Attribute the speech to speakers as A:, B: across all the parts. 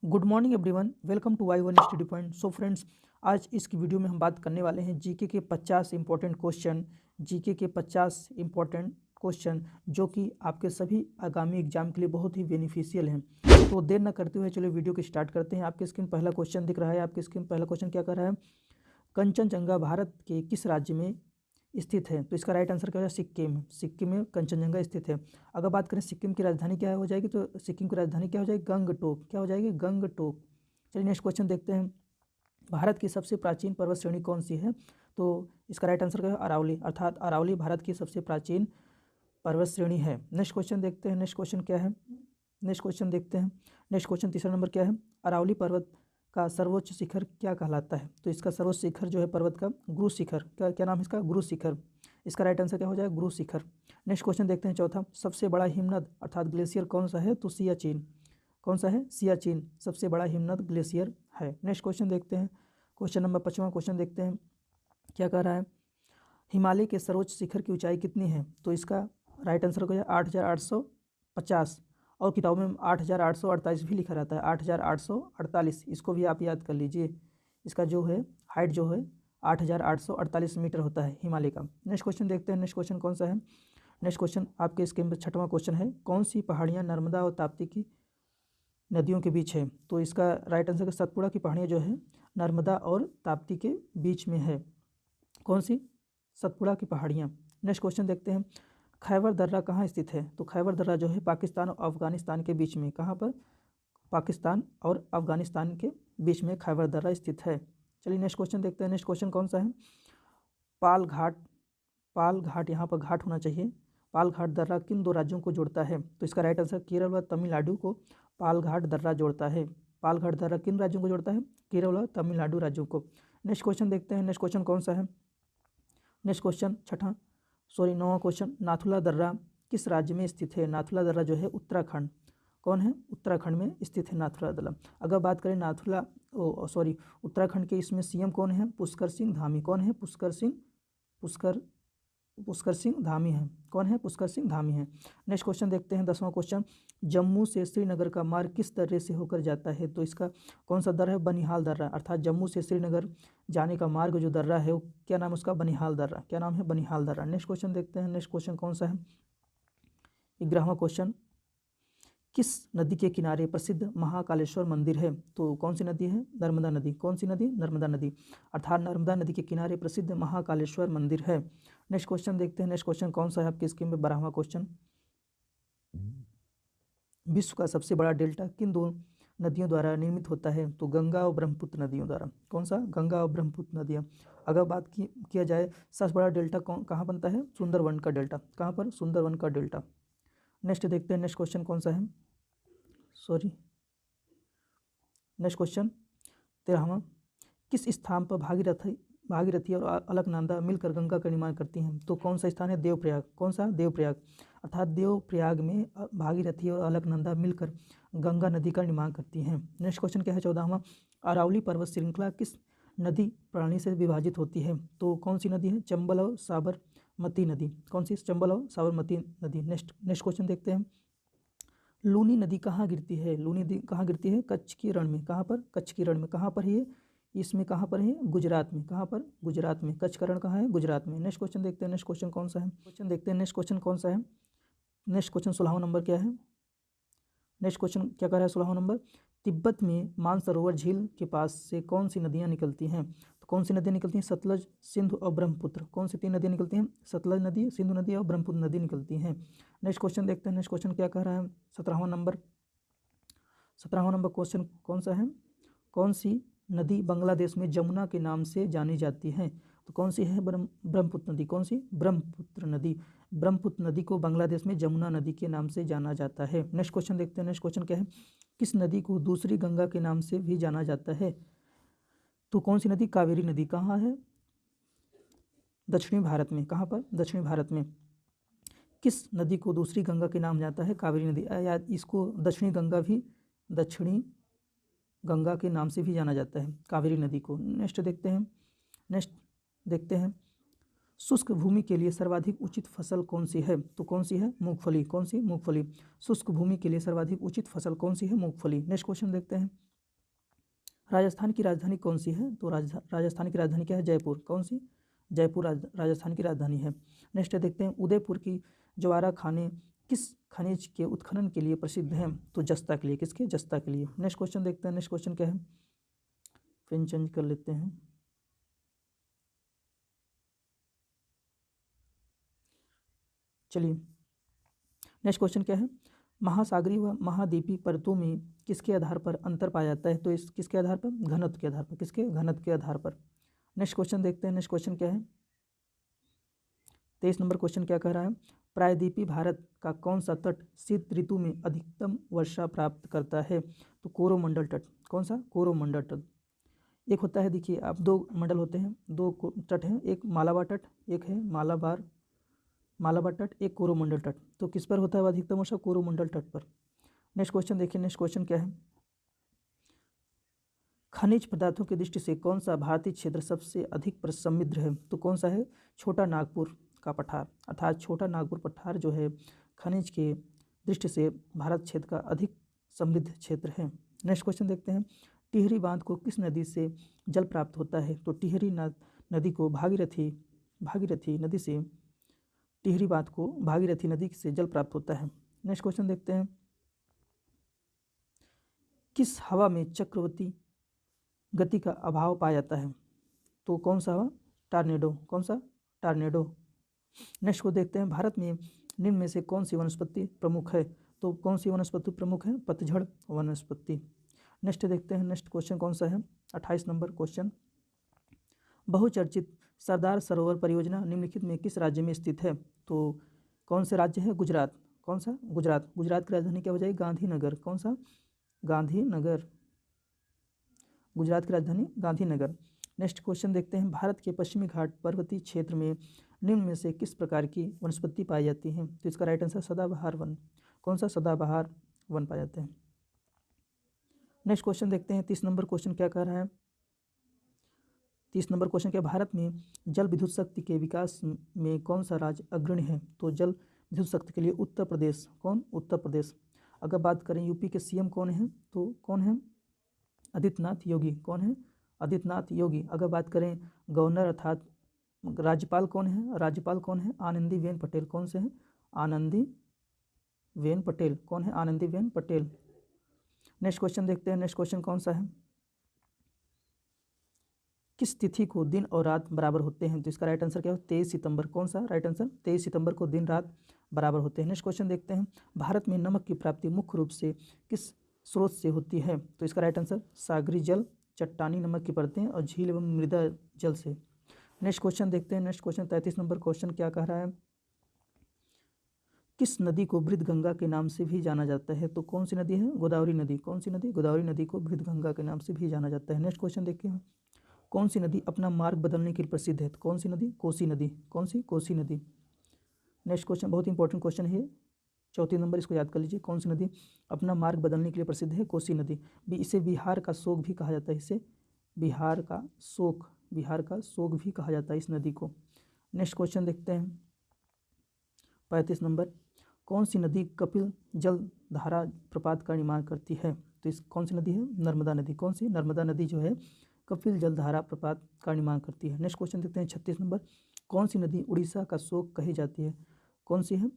A: Good morning everyone, welcome to Y one study point. So friends, आज इस video में हम बात करने वाले हैं जीके के 50 इंपॉर्टेंट क्वेश्चन। जीके के 50 इंपॉर्टेंट क्वेश्चन जो कि आपके सभी आगामी एग्जाम के लिए बहुत ही बेनिफिशियल हैं। तो देर न करते हुए चलिए वीडियो को स्टार्ट करते हैं। आपके स्क्रीन पहला क्वेश्चन दिख रहा है। आपके स्क्रीन पहला क्वेश्चन क्या कर रहा है? कंचनजंगा भारत के किस राज्य में स्थित है? तो इसका राइट आंसर क्या होगा? सिक्किम। सिक्किम में कंचनजंगा स्थित है। अगर बात करें सिक्किम की राजधानी क्या हो जाएगी, तो सिक्किम की राजधानी क्या हो जाएगी? गंगटोक। क्या हो जाएगी? गंगटोक। चलिए नेक्स्ट क्वेश्चन देखते हैं। भारत की सबसे प्राचीन पर्वत श्रेणी कौन सी है? तो इसका राइट आंसर क्या है? अरावली। अर्थात अरावली भारत की सबसे प्राचीन पर्वत श्रेणी है। नेक्स्ट क्वेश्चन देखते हैं। नेक्स्ट क्वेश्चन क्या है? नेक्स्ट क्वेश्चन देखते हैं। नेक्स्ट क्वेश्चन तीसरा नंबर क्या है? अरावली पर्वत का सर्वोच्च शिखर क्या कहलाता है? तो इसका सर्वोच्च शिखर जो है पर्वत का, गुरु शिखर। क्या क्या नाम है इसका? गुरु शिखर। इसका राइट आंसर क्या हो जाएगा? गुरु शिखर। नेक्स्ट क्वेश्चन देखते हैं चौथा। सबसे बड़ा हिमनद अर्थात ग्लेशियर कौन सा है? तो सियाचिन। कौन सा है? सियाचिन सबसे बड़ा हिमनद ग्लेशियर है। नेक्स्ट क्वेश्चन देखते हैं। क्वेश्चन नंबर 5वां क्वेश्चन देखते हैं क्या कह रहा है? हिमालय के सर्वोच्च शिखर की ऊंचाई कितनी है? तो इसका राइट आंसर हो जाए 8,850। और किताबों में 8,848 भी लिखा रहता है, 8,848। इसको भी आप याद कर लीजिए। इसका जो है हाइट जो है 8,848 मीटर होता है हिमालय का। नेक्स्ट क्वेश्चन देखते हैं। नेक्स्ट क्वेश्चन कौन सा है? नेक्स्ट क्वेश्चन आपके स्क्रीन पर 6वां क्वेश्चन है। कौन सी पहाड़ियाँ नर्मदा और ताप्ती की नदियों के बीच है? तो इसका राइट आंसर सतपुड़ा की पहाड़ियाँ जो है नर्मदा और ताप्ती के बीच में है। कौन सी? सतपुड़ा की पहाड़ियाँ। नेक्स्ट क्वेश्चन देखते हैं। खैबर दर्रा कहाँ स्थित है? तो खैबर दर्रा जो है पाकिस्तान और अफगानिस्तान के बीच में। कहाँ पर? पाकिस्तान और अफगानिस्तान के बीच में खैबर दर्रा स्थित है। चलिए नेक्स्ट क्वेश्चन देखते हैं। नेक्स्ट क्वेश्चन कौन सा है? पाल घाट। पाल घाट, यहाँ पर घाट होना चाहिए। पाल घाट दर्रा किन दो राज्यों को जोड़ता है? तो इसका राइट आंसर केरल व तमिलनाडु को पाल घाट दर्रा जोड़ता है। पाल घाट दर्रा किन राज्यों को जोड़ता है? केरल व तमिलनाडु राज्यों को। नेक्स्ट क्वेश्चन देखते हैं। नेक्स्ट क्वेश्चन कौन सा है? नेक्स्ट क्वेश्चन 9वां क्वेश्चन। नाथुला दर्रा किस राज्य में स्थित है? नाथुला दर्रा जो है उत्तराखंड। कौन है? उत्तराखंड में स्थित है नाथुला दर्रा। अगर बात करें उत्तराखंड के इसमें सीएम कौन है? पुष्कर सिंह धामी। कौन है? पुष्कर सिंह धामी है। कौन है? पुष्कर सिंह धामी है। नेक्स्ट क्वेश्चन देखते हैं। 10वां क्वेश्चन। जम्मू से श्रीनगर का मार्ग किस दर्रे से होकर जाता है? तो इसका कौन सा दर्रा है? बनिहाल दर्रा। अर्थात जम्मू से श्रीनगर जाने का मार्ग जो दर्रा है वो क्या नाम है उसका? बनिहाल दर्रा। क्या नाम है? बनिहाल दर्रा। नेक्स्ट क्वेश्चन देखते हैं। नेक्स्ट क्वेश्चन कौन सा है? 11वां क्वेश्चन। किस नदी के किनारे प्रसिद्ध महाकालेश्वर मंदिर है? तो कौन सी नदी है? नर्मदा नदी। कौन सी नदी? नर्मदा नदी। अर्थात नर्मदा नदी के किनारे प्रसिद्ध महाकालेश्वर मंदिर है। नेक्स्ट क्वेश्चन देखते हैं। नेक्स्ट क्वेश्चन कौन सा है आपकी स्क्रीन पे? 12वां क्वेश्चन। विश्व का सबसे बड़ा डेल्टा किन दो नदियों द्वारा निर्मित होता है? तो गंगा और ब्रह्मपुत्र नदियों द्वारा। कौन सा? गंगा और ब्रह्मपुत्र नदियाँ। अगर बात किया जाए सबसे बड़ा डेल्टा कहाँ बनता है? सुंदरवन का डेल्टा। कहाँ पर? सुंदरवन का डेल्टा। नेक्स्ट देखते हैं। नेक्स्ट क्वेश्चन कौन सा है? नेक्स्ट क्वेश्चन 13वां। किस स्थान पर भागीरथी और अलकनंदा मिलकर गंगा का निर्माण करती हैं? तो कौन सा स्थान है? देवप्रयाग। कौन सा? देवप्रयाग। अर्थात देवप्रयाग में भागीरथी और अलकनंदा मिलकर गंगा नदी का निर्माण करती हैं। नेक्स्ट क्वेश्चन क्या है? 14वां। अरावली पर्वत श्रृंखला किस नदी प्रणाली से विभाजित होती है? तो कौन सी नदी है? चंबल और साबरमती नदी। कौन सी? चंबल और साबरमती नदी। नेक्स्ट क्वेश्चन देखते हैं। लूनी नदी कहाँ गिरती है? लूनी नदी कहाँ गिरती है? कच्छ की रण में। कहाँ पर? कच्छ की रण में। कहाँ पर है ये? इसमें कहाँ पर है? गुजरात में। कहाँ पर? गुजरात में। कच्छ का रण कहाँ है? गुजरात में। नेक्स्ट क्वेश्चन देखते हैं। नेक्स्ट क्वेश्चन कौन सा है? क्वेश्चन देखते हैं। नेक्स्ट क्वेश्चन कौन सा है? नेक्स्ट क्वेश्चन 16वां नंबर क्या है? नेक्स्ट क्वेश्चन क्या कर रहा है? 16वां नंबर। तिब्बत में मानसरोवर झील के पास से कौन सी नदियाँ निकलती हैं? तो कौन सी नदियाँ निकलती हैं? सतलज, सिंधु और ब्रह्मपुत्र। कौन सी 3 नदियाँ निकलती हैं? सतलज नदी, सिंधु नदी और ब्रह्मपुत्र नदी निकलती हैं। नेक्स्ट क्वेश्चन देखते हैं। नेक्स्ट क्वेश्चन क्या कह रहा है? 17वां नंबर। 17वां नंबर क्वेश्चन कौन सा है? कौन सी नदी बांग्लादेश में जमुना के नाम से जानी जाती है? तो कौन सी है? ब्रह्मपुत्र नदी। कौन सी? ब्रह्मपुत्र नदी। ब्रह्मपुत्र नदी को बांग्लादेश में जमुना नदी के नाम से जाना जाता है। नेक्स्ट क्वेश्चन देखते हैं। नेक्स्ट क्वेश्चन क्या है? किस नदी को दूसरी गंगा के नाम से भी जाना जाता है? तो कौन सी नदी? कावेरी नदी। कहाँ है? दक्षिणी भारत में। कहाँ पर? दक्षिणी भारत में। किस नदी को दूसरी गंगा के नाम जाता है? कावेरी नदी। या इसको दक्षिणी गंगा के नाम से भी जाना जाता है, कावेरी नदी को। नेक्स्ट देखते हैं। शुष्क भूमि के लिए सर्वाधिक उचित फसल कौन सी है? तो कौन सी है? मूंगफली। कौन सी? मूंगफली। शुष्क भूमि के लिए सर्वाधिक उचित फसल कौन सी है? मूंगफली। नेक्स्ट क्वेश्चन देखते हैं, राजस्थान की राजधानी कौन सी है? तो राजस्थान की राजधानी क्या है? जयपुर। कौन सी? जयपुर राजस्थान की राजधानी है। नेक्स्ट देखते हैं, उदयपुर की ज्वारा खाने किस खनिज के उत्खनन के लिए प्रसिद्ध हैं? तो जस्ता के लिए। किसके? जस्ता के लिए। नेक्स्ट क्वेश्चन देखते हैं, नेक्स्ट क्वेश्चन क्या है? पेन चेंज कर लेते हैं। चलिए, नेक्स्ट क्वेश्चन क्या है? महासागरीय व महाद्वीपीय परतों में किसके आधार पर अंतर पाया जाता है? तो इस किसके आधार पर? घनत्व के आधार पर। किसके? घनत्व के आधार पर। नेक्स्ट क्वेश्चन देखते हैं, नेक्स्ट क्वेश्चन क्या है? 23 नंबर क्वेश्चन क्या कह रहा है? प्रायद्वीपीय भारत का कौन सा तट शीत ऋतु में अधिकतम वर्षा प्राप्त करता है? तो कोरोमंडल तट। कौन सा? कोरोमंडल तट। एक होता है, देखिए आप, दो मंडल होते हैं, दो तट हैं, एक मालाबार तट, एक है मालाबार तट, एक कोरोमंडल तट। तो किस पर होता है अधिकतम वर्षा? कोरोमंडल तट पर। नेक्स्ट क्वेश्चन देखिए, नेक्स्ट क्वेश्चन क्या है? खनिज पदार्थों की दृष्टि से कौन सा भारतीय क्षेत्र सबसे अधिक समृद्ध है? तो कौन सा है? छोटा नागपुर का पठार, अर्थात छोटा नागपुर पठार जो है खनिज के दृष्टि से भारत क्षेत्र का अधिक समृद्ध क्षेत्र है। नेक्स्ट क्वेश्चन देखते हैं, टिहरी बांध को किस नदी से जल प्राप्त होता है? तो टिहरी नदी को भागीरथी नदी से, टिहरी बांध को भागीरथी नदी से जल प्राप्त होता है। नेक्स्ट क्वेश्चन देखते हैं, किस हवा में चक्रवर्ती गति का अभाव पाया जाता है? तो कौन सा हवा? टार्नेडो। कौन सा? टार्नेडो। नेक्स्ट को देखते हैं, भारत में निम्न में से कौन सी वनस्पति प्रमुख है? तो कौन सी वनस्पति प्रमुख है? पतझड़ वनस्पति। नेक्स्ट देखते हैं, नेक्स्ट क्वेश्चन कौन सा है? 28 नंबर क्वेश्चन, बहुचर्चित सरदार सरोवर परियोजना निम्नलिखित में किस राज्य में स्थित है? तो कौन से राज्य है? गुजरात। कौन सा? गुजरात। गुजरात की राजधानी क्या हो जाएगी? गांधीनगर। कौन सा? गांधीनगर। गुजरात की राजधानी गांधीनगर। नेक्स्ट क्वेश्चन देखते हैं, भारत के पश्चिमी घाट पर्वतीय क्षेत्र में निम्न में से किस प्रकार की वनस्पति पाई जाती है? तो इसका राइट आंसर सदाबहार वन। कौन सा? सदाबहार वन पाए जाते हैं। नेक्स्ट क्वेश्चन देखते हैं, 30 नंबर क्वेश्चन क्या कह रहा है? 30 नंबर क्वेश्चन क्या, भारत में जल विद्युत शक्ति के विकास में कौन सा राज्य अग्रणी है? तो जल विद्युत शक्ति के लिए उत्तर प्रदेश। कौन? उत्तर प्रदेश। अगर बात करें यूपी के सीएम कौन है? तो कौन है? आदित्यनाथ योगी। कौन है? आदित्यनाथ योगी। अगर बात करें गवर्नर अर्थात राज्यपाल कौन है? राज्यपाल कौन है? आनंदीबेन पटेल। कौन से हैं? आनंदीबेन पटेल। कौन है? आनंदीबेन पटेल। नेक्स्ट क्वेश्चन देखते हैं, नेक्स्ट क्वेश्चन कौन सा है? किस तिथि को दिन और रात बराबर होते हैं? तो इसका राइट आंसर क्या हो? 23 सितंबर। कौन सा? राइट आंसर 23 सितंबर को दिन रात बराबर होते हैं। नेक्स्ट क्वेश्चन देखते हैं, भारत में नमक की प्राप्ति मुख्य रूप से किस स्रोत से होती है? तो इसका राइट आंसर सागरी जल, चट्टानी नमक की परतें और झील एवं मृदा जल से। नेक्स्ट क्वेश्चन देखते हैं, नेक्स्ट क्वेश्चन 33 नंबर क्वेश्चन क्या कह रहा है? किस नदी को बृहदगंगा के नाम से भी जाना जाता है? तो कौन सी नदी है? गोदावरी नदी। कौन सी नदी? गोदावरी नदी को बृहदगंगा के नाम से भी जाना जाता है। नेक्स्ट क्वेश्चन देखते हैं, कौन सी नदी अपना मार्ग बदलने के लिए प्रसिद्ध है? तो कौन सी नदी? कोसी नदी। कौन सी? कोसी नदी। नेक्स्ट क्वेश्चन बहुत इंपॉर्टेंट क्वेश्चन है, 34 नंबर, इसको याद कर लीजिए। कौन सी नदी अपना मार्ग बदलने के लिए प्रसिद्ध है? कोसी नदी। इसे बिहार का शोक भी कहा जाता है। इसे बिहार का शोक भी कहा जाता है इस नदी को। नेक्स्ट क्वेश्चन देखते हैं, 35 नंबर, कौन सी नदी कपिल जल धारा प्रपात का निर्माण करती है? तो इस कौन सी नदी है? नर्मदा नदी। कौन सी? नर्मदा नदी जो है कपिल जल धारा प्रपात का निर्माण करती है। नेक्स्ट क्वेश्चन देखते हैं, 36 नंबर, कौन सी नदी उड़ीसा का शोक कही जाती है? कौन सी है?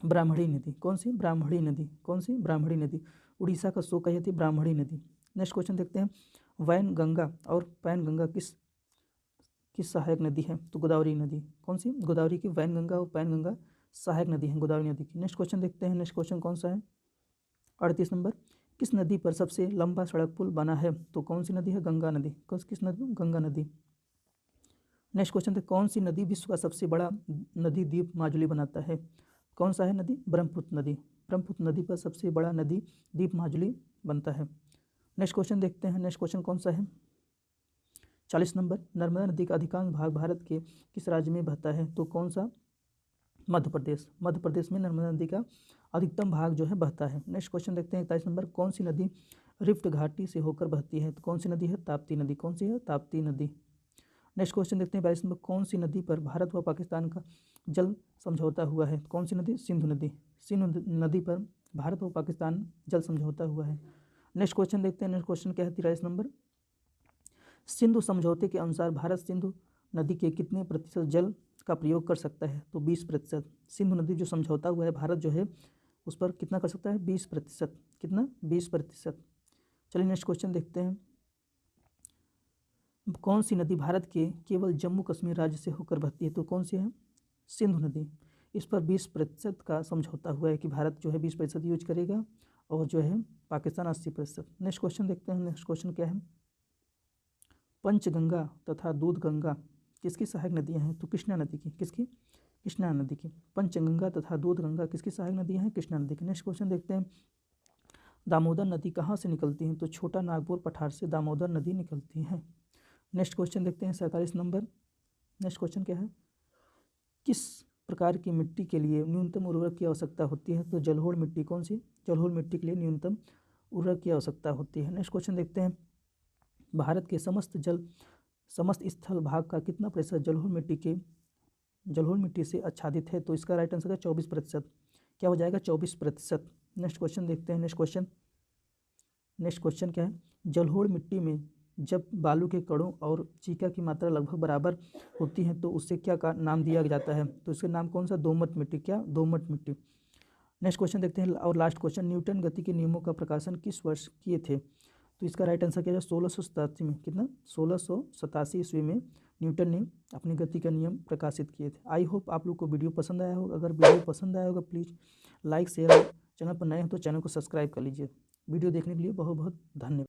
A: ब्राह्मणी नदी। कौन सी? ब्राह्मणी नदी। कौन सी? ब्राह्मणी नदी। उड़ीसा का शोक कही जाती है ब्राह्मणी नदी। नेक्स्ट क्वेश्चन देखते हैं, वैन गंगा और पैन गंगा किस सहायक नदी है? तो गोदावरी नदी। कौन सी? गोदावरी की वैन गंगा और पैन गंगा सहायक नदी है गोदावरी नदी की। नेक्स्ट क्वेश्चन देखते हैं, नेक्स्ट क्वेश्चन कौन सा है? 38 नंबर, किस नदी पर सबसे लंबा सड़क पुल बना है? तो कौन सी नदी है? गंगा नदी। किस नदी? गंगा नदी। नेक्स्ट क्वेश्चन, कौन सी नदी विश्व का सबसे बड़ा नदी द्वीप माजुली बनाता है? कौन सा है नदी? ब्रह्मपुत्र नदी। ब्रह्मपुत्र नदी पर सबसे बड़ा नदी द्वीप माजुली बनता है। नेक्स्ट क्वेश्चन देखते हैं, नेक्स्ट क्वेश्चन कौन सा है? 40 नंबर, नर्मदा नदी का अधिकांश भाग भारत के किस राज्य में बहता है? तो कौन सा? मध्य प्रदेश। मध्य प्रदेश में नर्मदा नदी का अधिकतम भाग जो है बहता है। नेक्स्ट क्वेश्चन देखते हैं, 41 नंबर, कौन सी नदी रिफ्ट घाटी से होकर बहती है? तो कौन सी नदी है? ताप्ती नदी। कौन सी है? ताप्ती नदी। नेक्स्ट क्वेश्चन देखते हैं 22 नंबर, कौन सी नदी पर भारत व पाकिस्तान का जल समझौता हुआ है? कौन सी नदी? सिंधु नदी। सिंधु नदी पर भारत व पाकिस्तान जल समझौता हुआ है। नेक्स्ट क्वेश्चन देखते हैं। नेक्स्ट क्वेश्चन क्या है 23 नंबर, सिंधु समझौते के अनुसार भारत सिंधु नदी के कितने प्रतिशत जल का प्रयोग कर सकता है? तो 20%। सिंधु नदी जो समझौता हुआ है, भारत जो है उस पर कितना कर सकता है? 20%। कितना? 20%। चलिए नेक्स्ट क्वेश्चन देखते हैं, कौन सी नदी भारत के केवल जम्मू कश्मीर राज्य से होकर बहती है? तो कौन सी है? सिंधु नदी। इस पर 20% का समझौता हुआ है कि भारत जो है 20% यूज करेगा और जो है पाकिस्तान 80%। नेक्स्ट क्वेश्चन देखते हैं। नेक्स्ट क्वेश्चन क्या है, पंचगंगा तथा दूधगंगा किसकी सहायक नदियाँ हैं? तो कृष्णा नदी की। किसकी? कृष्णा नदी की। पंचगंगा तथा दूधगंगा किसकी सहायक नदियाँ हैं? कृष्णा नदी की। नेक्स्ट क्वेश्चन देखते हैं, दामोदर नदी कहाँ से निकलती है? तो छोटा नागपुर पठार से दामोदर नदी निकलती है। नेक्स्ट क्वेश्चन देखते हैं 47 नंबर। नेक्स्ट क्वेश्चन क्या है, किस प्रकार की मिट्टी के लिए न्यूनतम उर्वरक की आवश्यकता होती है? तो जलोढ़ मिट्टी। कौन सी? जलोढ़ मिट्टी के लिए न्यूनतम उर्वरक की आवश्यकता होती है। नेक्स्ट क्वेश्चन देखते हैं, भारत के समस्त स्थल भाग का कितना प्रतिशत जलोढ़ मिट्टी से आच्छादित है? तो इसका राइट आंसर है 24%। क्या हो जाएगा? 24%। नेक्स्ट क्वेश्चन देखते हैं। नेक्स्ट क्वेश्चन क्या है, जलोढ़ मिट्टी में जब बालू के कणों और चीका की मात्रा लगभग बराबर होती है तो उससे क्या का नाम दिया जाता है? तो इसका नाम कौन सा? दोमट मिट्टी। क्या? दोमट मिट्टी। नेक्स्ट क्वेश्चन देखते हैं और लास्ट क्वेश्चन, न्यूटन गति के नियमों का प्रकाशन किस वर्ष किए थे? तो इसका राइट आंसर क्या है? 1687 में। कितना? 1687 ईस्वी में न्यूटन ने अपनी गति का नियम प्रकाशित किए थे। आई होप आप लोग को वीडियो पसंद आया होगा। अगर वीडियो पसंद आया होगा प्लीज़ लाइक शेयर, चैनल पर नए हो तो चैनल को सब्सक्राइब कर लीजिए। वीडियो देखने के लिए बहुत बहुत धन्यवाद।